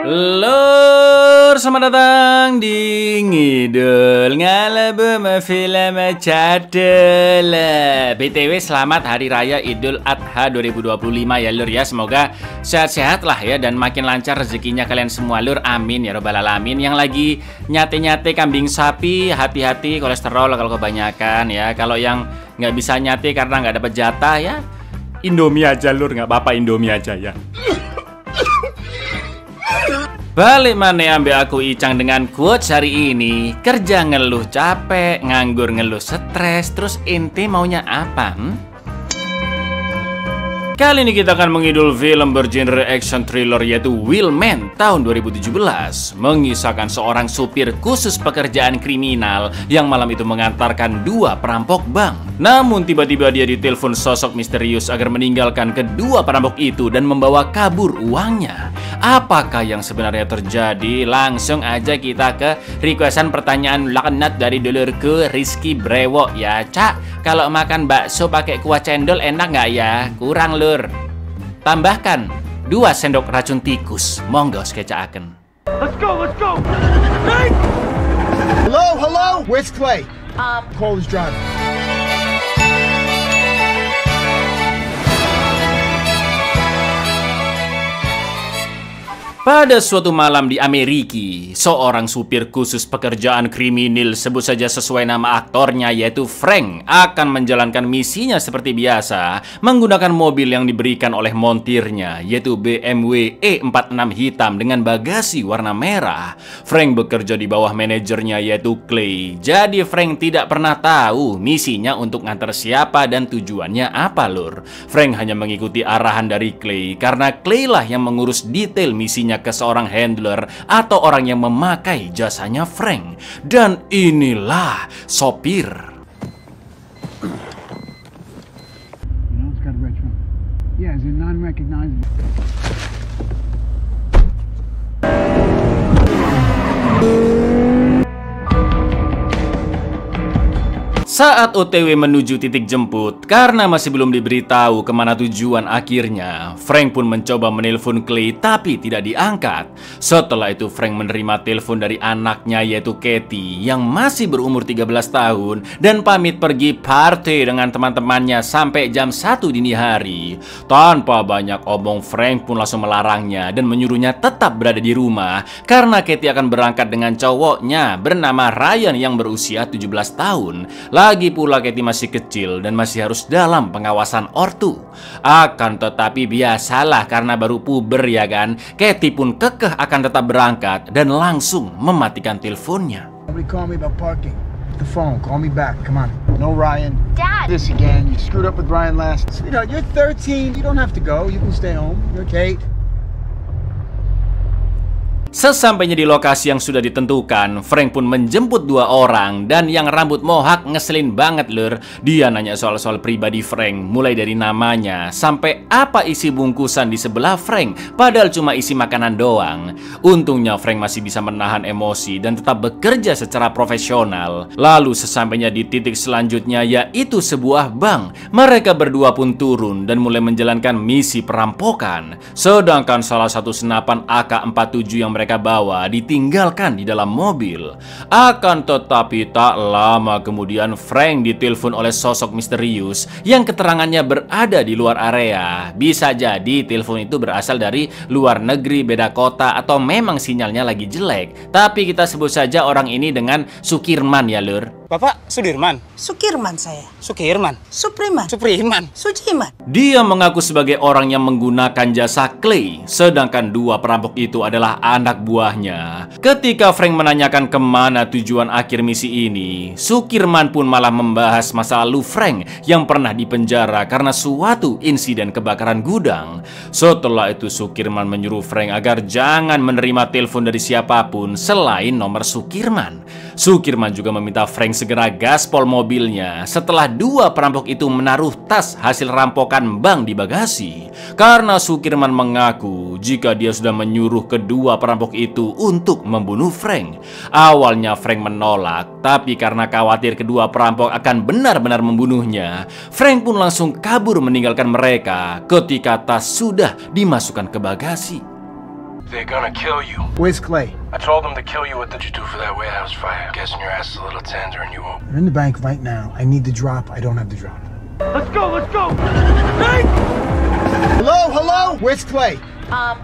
Lur, selamat datang di Ngidul Ngalabum Film Cadel. BTW selamat Hari Raya Idul Adha 2025 ya Lur ya. Semoga sehat-sehat lah ya dan makin lancar rezekinya kalian semua Lur. Amin ya robbal alamin. Yang lagi nyate-nyate kambing sapi, hati-hati kolesterol kalau kebanyakan ya. Kalau yang nggak bisa nyate karena nggak dapat jatah ya, Indomie aja Lur, nggak apa-apa Indomie aja ya. Balik mana ambil aku Icang dengan quotes hari ini. Kerja ngeluh capek, nganggur ngeluh stres, terus ente maunya apa? Kali ini kita akan mengidul film bergenre action thriller yaitu Wheelman tahun 2017. Mengisahkan seorang supir khusus pekerjaan kriminal yang malam itu mengantarkan dua perampok bank. Namun tiba-tiba dia ditelepon sosok misterius agar meninggalkan kedua perampok itu dan membawa kabur uangnya. Apakah yang sebenarnya terjadi? Langsung aja kita ke requestan pertanyaan laknat dari dulurku Rizky Brewo ya. Cak, kalau makan bakso pakai kuah cendol enak nggak ya? Kurang Lur. Tambahkan 2 sendok racun tikus. Monggo skecaaken. Let's go, let's go. Hey! Hello. Where's Clay? Cole is driving. Pada suatu malam di Amerika, seorang supir khusus pekerjaan kriminal, sebut saja sesuai nama aktornya yaitu Frank, akan menjalankan misinya seperti biasa menggunakan mobil yang diberikan oleh montirnya yaitu BMW E46 hitam dengan bagasi warna merah. Frank bekerja di bawah manajernya yaitu Clay. Jadi Frank tidak pernah tahu misinya untuk ngantar siapa dan tujuannya apa Lur. Frank hanya mengikuti arahan dari Clay karena Clay lah yang mengurus detail misinya ke seorang handler atau orang yang memakai jasanya Frank. Dan inilah sopir. Saat OTW menuju titik jemput, karena masih belum diberitahu kemana tujuan akhirnya, Frank pun mencoba menelpon Clay tapi tidak diangkat. Setelah itu Frank menerima telepon dari anaknya yaitu Katie yang masih berumur 13 tahun dan pamit pergi party dengan teman-temannya sampai jam 1 dini hari. Tanpa banyak omong, Frank pun langsung melarangnya dan menyuruhnya tetap berada di rumah karena Katie akan berangkat dengan cowoknya bernama Ryan yang berusia 17 tahun. Lagi pula Katie masih kecil dan masih harus dalam pengawasan ortu. Akan tetapi biasalah karena baru puber ya kan, Katie pun kekeh akan tetap berangkat dan langsung mematikan teleponnya. Somebody call me about parking. The phone, call me back. Come on. No Ryan. Dad. This again. You screwed up with Ryan last. Sweetheart, you're 13. You don't have to go. You can stay home. You're Kate. Sesampainya di lokasi yang sudah ditentukan, Frank pun menjemput 2 orang dan yang rambut mohak ngeselin banget Lur. Dia nanya soal-soal pribadi Frank, mulai dari namanya sampai apa isi bungkusan di sebelah Frank, padahal cuma isi makanan doang. Untungnya Frank masih bisa menahan emosi dan tetap bekerja secara profesional. Lalu sesampainya di titik selanjutnya yaitu sebuah bank, mereka berdua pun turun dan mulai menjalankan misi perampokan. Sedangkan salah satu senapan AK-47 yang mereka bawa ditinggalkan di dalam mobil. Akan tetapi tak lama kemudian Frank ditelepon oleh sosok misterius yang keterangannya berada di luar area. Bisa jadi telepon itu berasal dari luar negeri, beda kota, atau memang sinyalnya lagi jelek. Tapi kita sebut saja orang ini dengan Sukirman ya Lur. Bapak Sudirman? Sukirman saya. Sukirman? Supriman. Supriman? Sujiman. Dia mengaku sebagai orang yang menggunakan jasa Clay, sedangkan 2 perampok itu adalah anak buahnya. Ketika Frank menanyakan kemana tujuan akhir misi ini, Sukirman pun malah membahas masa lalu Frank yang pernah dipenjara karena suatu insiden kebakaran gudang. Setelah itu Sukirman menyuruh Frank agar jangan menerima telepon dari siapapun selain nomor Sukirman. Sukirman juga meminta Frank segera gaspol mobilnya setelah 2 perampok itu menaruh tas hasil rampokan bank di bagasi. Karena Sukirman mengaku jika dia sudah menyuruh kedua perampok itu untuk membunuh Frank. Awalnya Frank menolak, tapi karena khawatir kedua perampok akan benar-benar membunuhnya, Frank pun langsung kabur meninggalkan mereka ketika tas sudah dimasukkan ke bagasi. They're gonna kill you. Where's Clay? I told them to kill you. What did you do for that warehouse fire? Guessing your ass is a little tender and you won't. I'm in the bank right now. I need the drop. I don't have the drop. Let's go, let's go! Hey! Hello, hello? Where's Clay?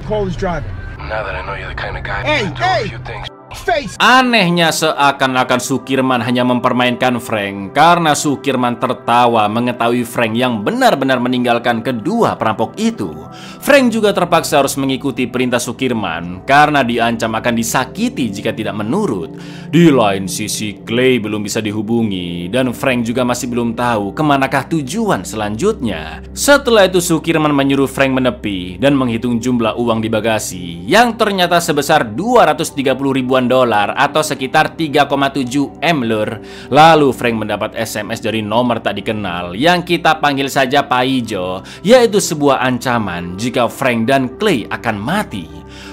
Call his driver. Now that I know you're the kind of guy Hey, that can do hey! a few things. Face! Anehnya seakan-akan Sukirman hanya mempermainkan Frank karena Sukirman tertawa mengetahui Frank yang benar-benar meninggalkan kedua perampok itu. Frank juga terpaksa harus mengikuti perintah Sukirman karena diancam akan disakiti jika tidak menurut. Di lain sisi, Clay belum bisa dihubungi dan Frank juga masih belum tahu kemanakah tujuan selanjutnya. Setelah itu Sukirman menyuruh Frank menepi dan menghitung jumlah uang di bagasi yang ternyata sebesar 230 ribuan dolar atau sekitar 3,7 M lur. Lalu Frank mendapat SMS dari nomor tak dikenal yang kita panggil saja Pak Ijo, yaitu sebuah ancaman jika Frank dan Clay akan mati.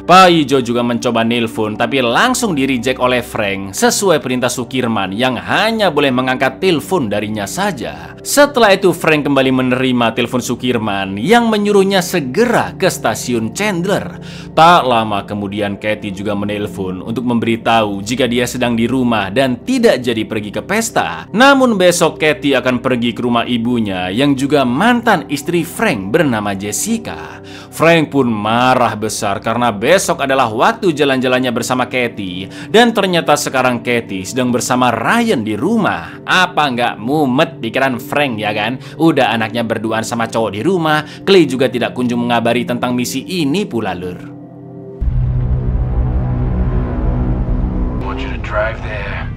Pak Ijo juga mencoba nelpon tapi langsung di-reject oleh Frank sesuai perintah Sukirman yang hanya boleh mengangkat telepon darinya saja. Setelah itu Frank kembali menerima telepon Sukirman yang menyuruhnya segera ke stasiun Chandler. Tak lama kemudian Katie juga menelpon untuk memberitahu jika dia sedang di rumah dan tidak jadi pergi ke pesta. Namun besok Katie akan pergi ke rumah ibunya yang juga mantan istri Frank bernama Jessica. Frank pun marah besar karena besok adalah waktu jalan-jalannya bersama Katie dan ternyata sekarang Katie sedang bersama Ryan di rumah. Apa nggak mumet pikiran Frank ya kan? Udah anaknya berduaan sama cowok di rumah, Clay juga tidak kunjung mengabari tentang misi ini pula lur. Want you to drive there.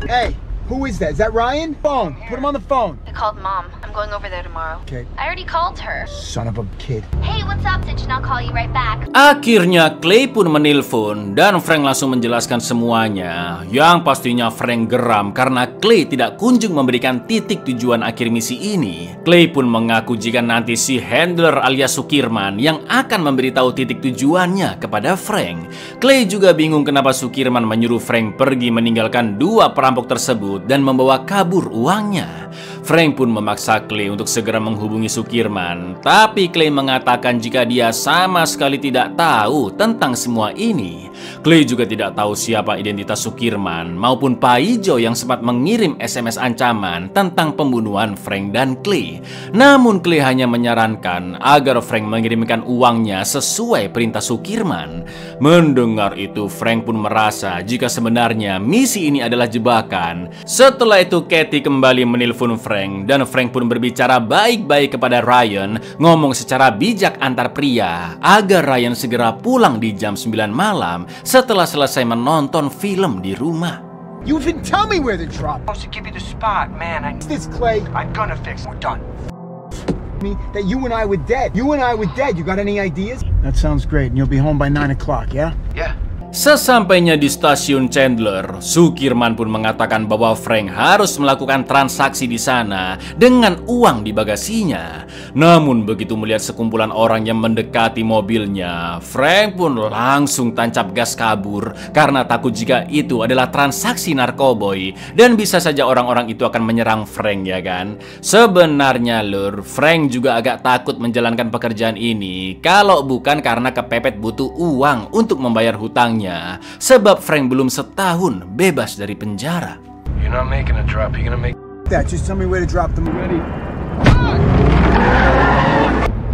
Hey, who is that? Is that Ryan? Phone. Put him on the phone. I called Mom. I'm going over there tomorrow. Okay. I already called her. Son of a kid. Hey, what's up, Stitch? And I'll call you right back. Akhirnya Clay pun menelpon dan Frank langsung menjelaskan semuanya. Yang pastinya Frank geram karena Clay tidak kunjung memberikan titik tujuan akhir misi ini. Clay pun mengaku jika nanti si handler alias Sukirman yang akan memberitahu titik tujuannya kepada Frank. Clay juga bingung kenapa Sukirman menyuruh Frank pergi meninggalkan dua perampok tersebut dan membawa kabur uangnya. Frank pun memaksa Clay untuk segera menghubungi Sukirman, tapi Clay mengatakan jika dia sama sekali tidak tahu tentang semua ini. Clay juga tidak tahu siapa identitas Sukirman maupun Pak Ijo yang sempat mengirim SMS ancaman tentang pembunuhan Frank dan Clay. Namun Clay hanya menyarankan agar Frank mengirimkan uangnya sesuai perintah Sukirman. Mendengar itu Frank pun merasa jika sebenarnya misi ini adalah jebakan. Setelah itu Katie kembali menelpon Frank dan Frank pun berbicara baik-baik kepada Ryan, ngomong secara bijak antar pria agar Ryan segera pulang di jam 9 malam setelah selesai menonton film di rumah. You even tell me where to drop. I was to give you the spot, man. This Clay. I'm gonna fix it. We're done. Me that you and I were dead. You and I were dead. You got any ideas? That sounds great. And you'll be home by 9 o'clock, yeah? Yeah. Sesampainya di stasiun Chandler, Sukirman pun mengatakan bahwa Frank harus melakukan transaksi di sana dengan uang di bagasinya. Namun begitu melihat sekumpulan orang yang mendekati mobilnya, Frank pun langsung tancap gas kabur karena takut jika itu adalah transaksi narkoboy dan bisa saja orang-orang itu akan menyerang Frank ya kan. Sebenarnya lur, Frank juga agak takut menjalankan pekerjaan ini kalau bukan karena kepepet butuh uang untuk membayar hutangnya. Sebab Frank belum setahun bebas dari penjara. You're not making a drop. You're gonna make That. Just tell me where to drop them already.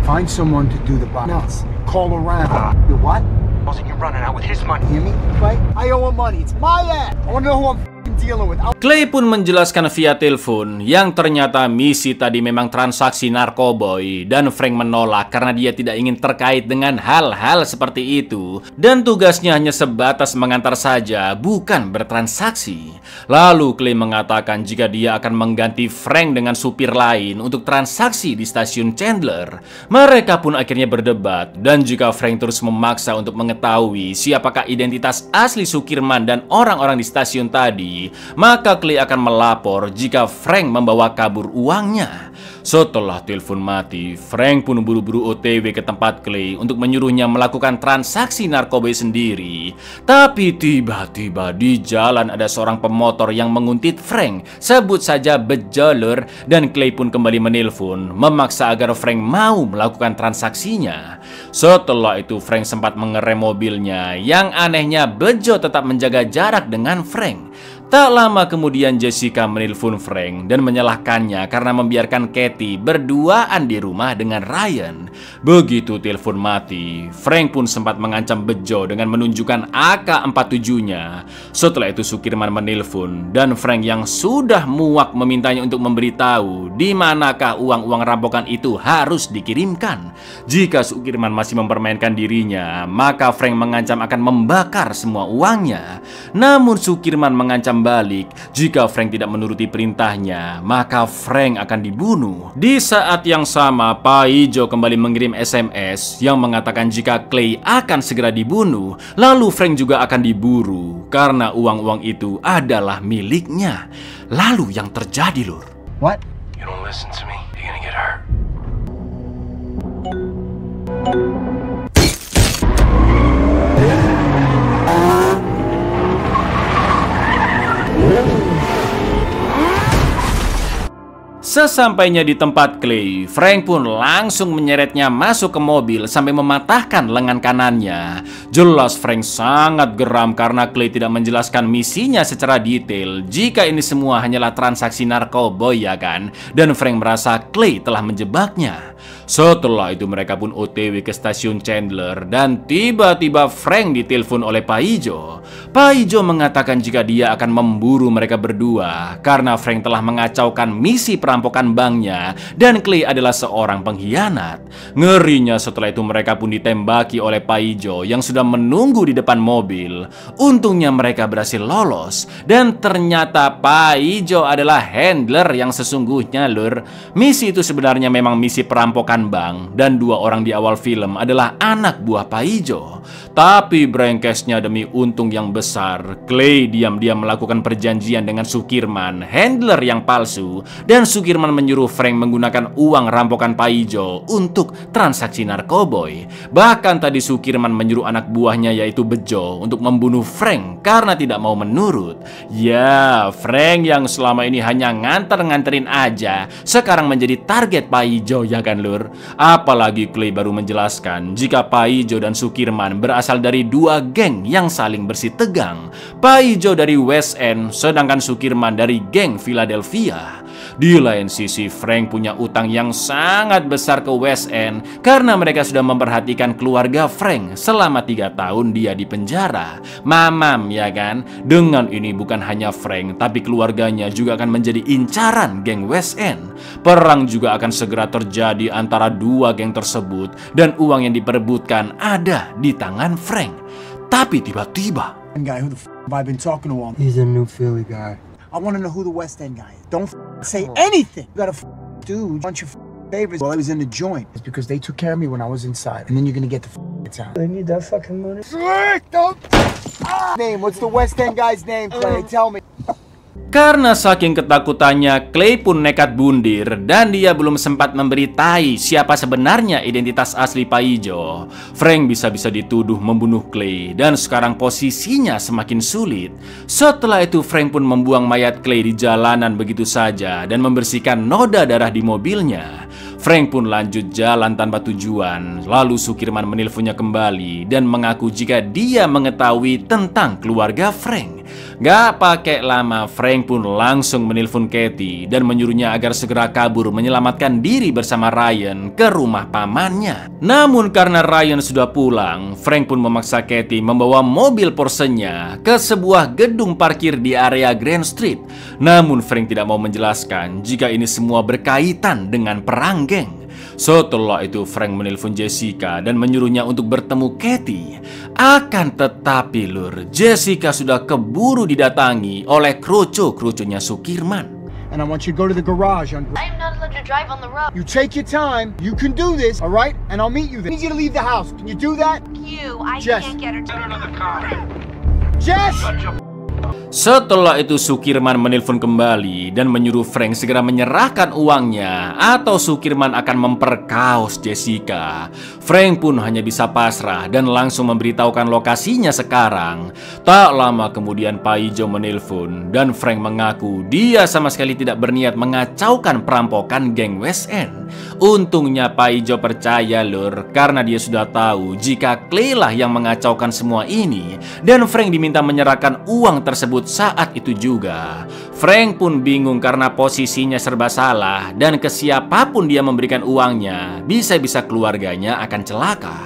Find someone to do the nuts. Call around. You what? Wasn't you running out with his money? Hear me, Clay? I owe him money. It's my ass. I want to know who I'm dealing with. Clay pun menjelaskan via telepon yang ternyata misi tadi memang transaksi narkoboy dan Frank menolak karena dia tidak ingin terkait dengan hal-hal seperti itu dan tugasnya hanya sebatas mengantar saja, bukan bertransaksi. Lalu Clay mengatakan jika dia akan mengganti Frank dengan supir lain untuk transaksi di stasiun Chandler. Mereka pun akhirnya berdebat dan jika Frank terus memaksa untuk mengetahui siapakah identitas asli Sukirman dan orang-orang di stasiun tadi, maka Clay akan melapor jika Frank membawa kabur uangnya. Setelah telepon mati, Frank pun buru-buru OTW ke tempat Clay untuk menyuruhnya melakukan transaksi narkoba sendiri. Tapi tiba-tiba di jalan ada seorang pemotor yang menguntit Frank, sebut saja bejo lur, dan Clay pun kembali menelpon memaksa agar Frank mau melakukan transaksinya. Setelah itu Frank sempat mengerem mobilnya, yang anehnya bejo tetap menjaga jarak dengan Frank. Tak lama kemudian Jessica menelpon Frank dan menyalahkannya karena membiarkan Katie berduaan di rumah dengan Ryan. Begitu telepon mati, Frank pun sempat mengancam bejo dengan menunjukkan AK-47-nya. Setelah itu Sukirman menelpon dan Frank yang sudah muak memintanya untuk memberitahu di manakah uang-uang rampokan itu harus dikirimkan. Jika Sukirman masih mempermainkan dirinya, maka Frank mengancam akan membakar semua uangnya. Namun Sukirman mengancam balik, jika Frank tidak menuruti perintahnya, maka Frank akan dibunuh. Di saat yang sama, Paijo kembali mengirim SMS yang mengatakan jika Clay akan segera dibunuh, lalu Frank juga akan diburu karena uang-uang itu adalah miliknya. Lalu yang terjadi, lur. What? You don't listen to me, you're gonna get hurt. Sesampainya di tempat Clay, Frank pun langsung menyeretnya masuk ke mobil sampai mematahkan lengan kanannya. Jelas Frank sangat geram karena Clay tidak menjelaskan misinya secara detail. Jika ini semua hanyalah transaksi narkoba, ya kan? Dan Frank merasa Clay telah menjebaknya. Setelah itu mereka pun OTW ke stasiun Chandler dan tiba-tiba Frank ditelepon oleh Paijo. Paijo mengatakan jika dia akan memburu mereka berdua karena Frank telah mengacaukan misi perampokan banknya dan Clay adalah seorang pengkhianat. Ngerinya setelah itu mereka pun ditembaki oleh Paijo yang sudah menunggu di depan mobil. Untungnya mereka berhasil lolos dan ternyata Paijo adalah handler yang sesungguhnya, lur. Misi itu sebenarnya memang misi perampokan bank dan dua orang di awal film adalah anak buah Paijo. Tapi brengkesnya demi untung yang besar, Clay diam-diam melakukan perjanjian dengan Sukirman, handler yang palsu, dan Sukirman menyuruh Frank menggunakan uang rampokan Paijo untuk transaksi narkoboy. Bahkan tadi Sukirman menyuruh anak buahnya yaitu Bejo untuk membunuh Frank karena tidak mau menurut. Ya, Frank yang selama ini hanya nganter-nganterin aja, sekarang menjadi target Paijo, ya kan lur? Apalagi Clay baru menjelaskan jika Paijo dan Sukirman berasal dari dua geng yang saling bersih tegang. Paijo dari West End, sedangkan Sukirman dari geng Philadelphia. Di lain sisi, Frank punya utang yang sangat besar ke West End karena mereka sudah memperhatikan keluarga Frank selama 3 tahun dia di penjara. Mamam, ya kan? Dengan ini bukan hanya Frank, tapi keluarganya juga akan menjadi incaran geng West End. Perang juga akan segera terjadi antara dua geng tersebut dan uang yang diperebutkan ada di tangan Frank. Tapi tiba-tiba, Guy, who the f have I been talking to all? He's a new Philly guy. I want to know who the West End guy is. Don't say anything. You got a dude, a bunch of favors while I was in the joint. It's because they took care of me when I was inside. And then you're gonna get the out. They need that fucking money. Slick, don't. Name, what's the West End guy's name, Clay? Tell me. karena saking ketakutannya, Clay pun nekat bundir dan dia belum sempat memberitai siapa sebenarnya identitas asli Paijo. Frank bisa-bisa dituduh membunuh Clay dan sekarang posisinya semakin sulit. Setelah itu Frank pun membuang mayat Clay di jalanan begitu saja dan membersihkan noda darah di mobilnya. Frank pun lanjut jalan tanpa tujuan. Lalu Sukirman menelponnya kembali dan mengaku jika dia mengetahui tentang keluarga Frank. Gak pakai lama, Frank pun langsung menelpon Katie dan menyuruhnya agar segera kabur menyelamatkan diri bersama Ryan ke rumah pamannya. Namun karena Ryan sudah pulang, Frank pun memaksa Katie membawa mobil Porsche-nya ke sebuah gedung parkir di area Grand Street. Namun Frank tidak mau menjelaskan jika ini semua berkaitan dengan perang geng. Setelah itu Frank menelpon Jessica dan menyuruhnya untuk bertemu Katie. Akan tetapi lur, Jessica sudah keburu didatangi oleh kroco-kroconya Sukirman. And I want you to go to the garage on... I'm not allowed to drive on the road. You take your time. You can do this, all right? And I'll meet you there. I need you to leave the house. Can you do that? I Jess. can't get her to... Jess! Setelah itu Sukirman menelpon kembali dan menyuruh Frank segera menyerahkan uangnya atau Sukirman akan memperkaos Jessica. Frank pun hanya bisa pasrah dan langsung memberitahukan lokasinya sekarang. Tak lama kemudian Pak Ijo menelpon dan Frank mengaku dia sama sekali tidak berniat mengacaukan perampokan geng West End. Untungnya Pak Ijo percaya lur, karena dia sudah tahu jika Clay lah yang mengacaukan semua ini dan Frank diminta menyerahkan uang tersebut saat itu juga. Frank pun bingung karena posisinya serba salah dan ke siapapun dia memberikan uangnya, bisa-bisa keluarganya akan celaka.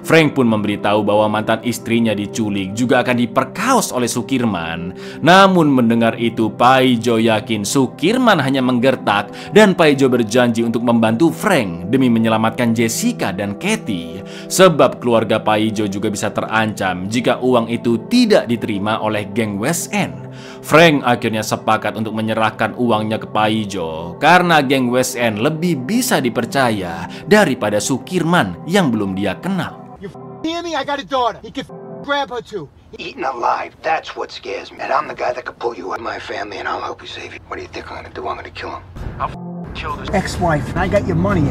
Frank pun memberitahu bahwa mantan istrinya diculik juga akan diperkaos oleh Sukirman. Namun mendengar itu Pak Ijo yakin Sukirman hanya menggertak dan Pak Ijo berjanji untuk membantu Frank demi menyelamatkan Jessica dan Katie. Sebab keluarga Pak Ijo juga bisa terancam jika uang itu tidak diterima oleh geng West End. Frank akhirnya sepakat untuk menyerahkan uangnya ke Pak Ijo karena geng West End lebih bisa dipercaya daripada Sukirman yang belum dia kenal. Hear me? I got a daughter. He can grab her too. Eaten alive, that's what scares me. And I'm the guy that could pull you out of my family and I'll help you save you. What do you think I'm gonna do? I'm gonna kill him. I'll kill this Ex-wife, and I got your money.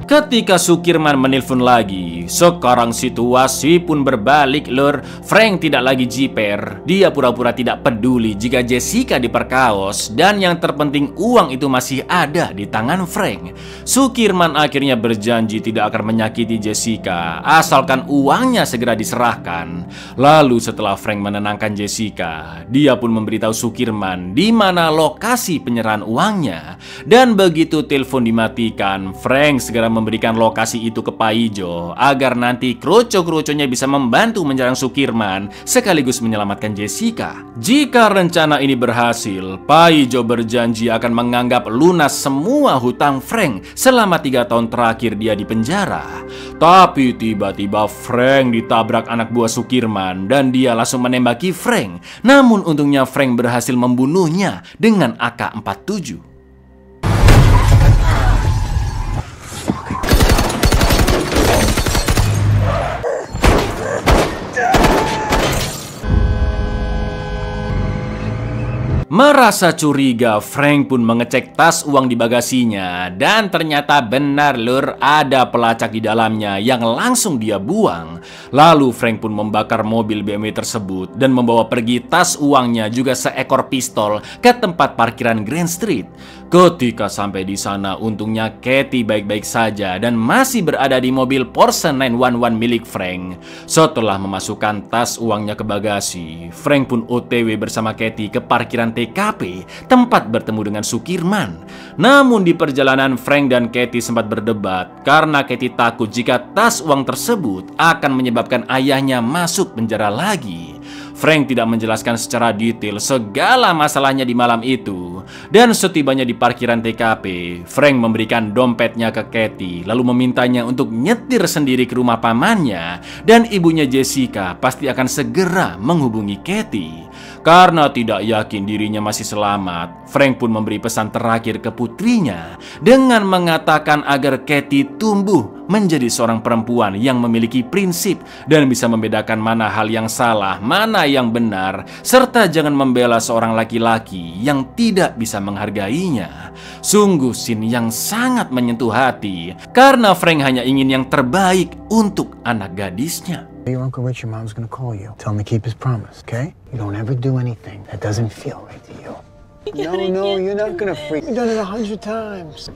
Ketika Sukirman menelpon lagi, sekarang situasi pun berbalik lur. Frank tidak lagi jiper. Dia pura-pura tidak peduli jika Jessica diperkaos dan yang terpenting uang itu masih ada di tangan Frank. Sukirman akhirnya berjanji tidak akan menyakiti Jessica asalkan uangnya segera diserahkan. Lalu setelah Frank menenangkan Jessica, dia pun memberitahu Sukirman di mana lokasi penyerahan uangnya. Dan begitu telepon dimatikan, Frank segera memberikan lokasi itu ke Pak Ijo agar nanti kroco-kroconya bisa membantu menyerang Sukirman sekaligus menyelamatkan Jessica. Jika rencana ini berhasil, Pak Ijo berjanji akan menganggap lunas semua hutang Frank selama 3 tahun terakhir dia di penjara. Tapi tiba-tiba Frank ditabrak anak buah Sukirman dan dia langsung menembaki Frank. Namun untungnya Frank berhasil membunuhnya dengan AK-47. Merasa curiga, Frank pun mengecek tas uang di bagasinya dan ternyata benar lur, ada pelacak di dalamnya yang langsung dia buang. Lalu Frank pun membakar mobil BMW tersebut dan membawa pergi tas uangnya juga seekor pistol ke tempat parkiran Grand Street. Ketika sampai di sana, untungnya Katie baik-baik saja dan masih berada di mobil Porsche 911 milik Frank. Setelah memasukkan tas uangnya ke bagasi, Frank pun OTW bersama Katie ke parkiran TKP, tempat bertemu dengan Sukirman. Namun di perjalanan Frank dan Katie sempat berdebat karena Katie takut jika tas uang tersebut akan menyebabkan ayahnya masuk penjara lagi. Frank tidak menjelaskan secara detail segala masalahnya di malam itu. Dan setibanya di parkiran TKP, Frank memberikan dompetnya ke Katie lalu memintanya untuk nyetir sendiri ke rumah pamannya. Dan ibunya Jessica pasti akan segera menghubungi Katie. Karena tidak yakin dirinya masih selamat, Frank pun memberi pesan terakhir ke putrinya dengan mengatakan agar Katie tumbuh menjadi seorang perempuan yang memiliki prinsip dan bisa membedakan mana hal yang salah, mana yang benar, serta jangan membela seorang laki-laki yang tidak bisa menghargainya. Sungguh scene yang sangat menyentuh hati karena Frank hanya ingin yang terbaik untuk anak gadisnya. Your Uncle Richard, Mom's gonna call you. Tell him to keep his promise, okay? You don't ever do anything that doesn't feel right to you. No, you're not gonna freak. You've done it 100 times.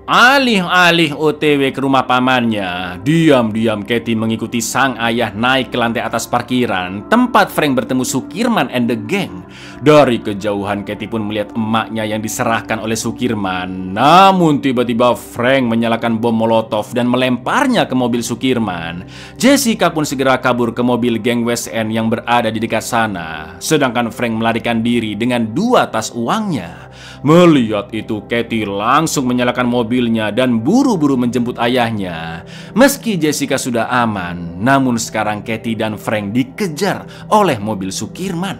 Alih-alih OTW ke rumah pamannya, diam-diam Katie mengikuti sang ayah naik ke lantai atas parkiran tempat Frank bertemu Sukirman and the gang. Dari kejauhan Katie pun melihat emaknya yang diserahkan oleh Sukirman. Namun tiba-tiba Frank menyalakan bom molotov dan melemparnya ke mobil Sukirman. Jessica pun segera kabur ke mobil geng West End yang berada di dekat sana. Sedangkan Frank melarikan diri dengan 2 tas uangnya. Melihat itu, Katie langsung menyalakan mobilnya dan buru-buru menjemput ayahnya. Meski Jessica sudah aman, namun sekarang Katie dan Frank dikejar oleh mobil Sukirman.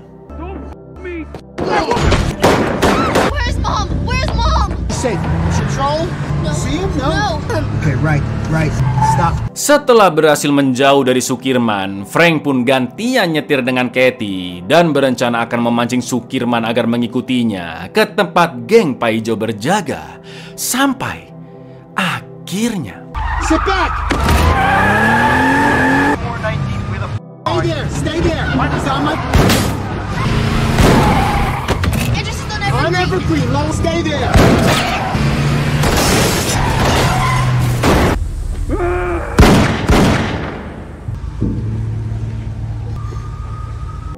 Where's Mom? Where's Mom? Safe. Control. See him? No. Okay, right. Stop. Setelah berhasil menjauh dari Sukirman, Frank pun gantian nyetir dengan Katie dan berencana akan memancing Sukirman agar mengikutinya ke tempat geng Pak Ijo berjaga. Sampai akhirnya Sit back. Stay there. It's on my... On Evergreen, Lowell, stay there.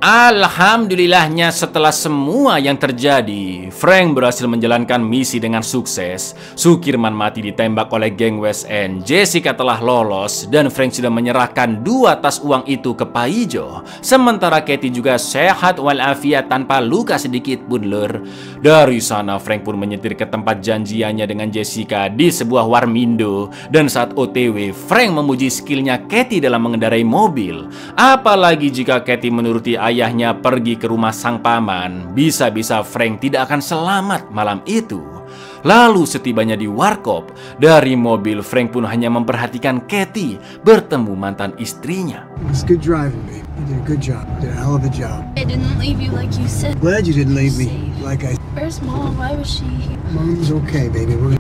Alhamdulillahnya setelah semua yang terjadi, Frank berhasil menjalankan misi dengan sukses. Sukirman mati ditembak oleh geng West End. Jessica telah lolos dan Frank sudah menyerahkan 2 tas uang itu ke Pak Ijo. Sementara Katie juga sehat walafiat tanpa luka sedikit pun, lur. Dari sana Frank pun menyetir ke tempat janjiannya dengan Jessica di sebuah warmindo. Dan saat OTW, Frank memuji skillnya Katie dalam mengendarai mobil. Apalagi jika Katie menuruti ayahnya pergi ke rumah sang paman, bisa-bisa Frank tidak akan selamat malam itu. Lalu setibanya di warkop, dari mobil Frank pun hanya memperhatikan Katie bertemu mantan istrinya. It's good driving, babe. You did a good job. You did a hell of a job. I didn't leave you like you said. Glad you didn't leave me. Like I... Where's Mom? Why was she here? Mom's okay, baby. We're...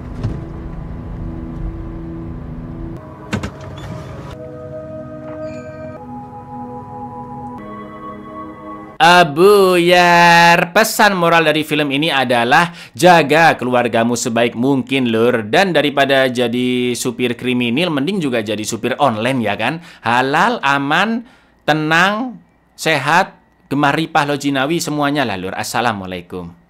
Buyar, pesan moral dari film ini adalah jaga keluargamu sebaik mungkin, lur. Dan daripada jadi supir kriminal, mending juga jadi supir online, ya kan? Halal, aman, tenang, sehat, gemar ripah lo jinawi, semuanya lah, lur. Assalamualaikum.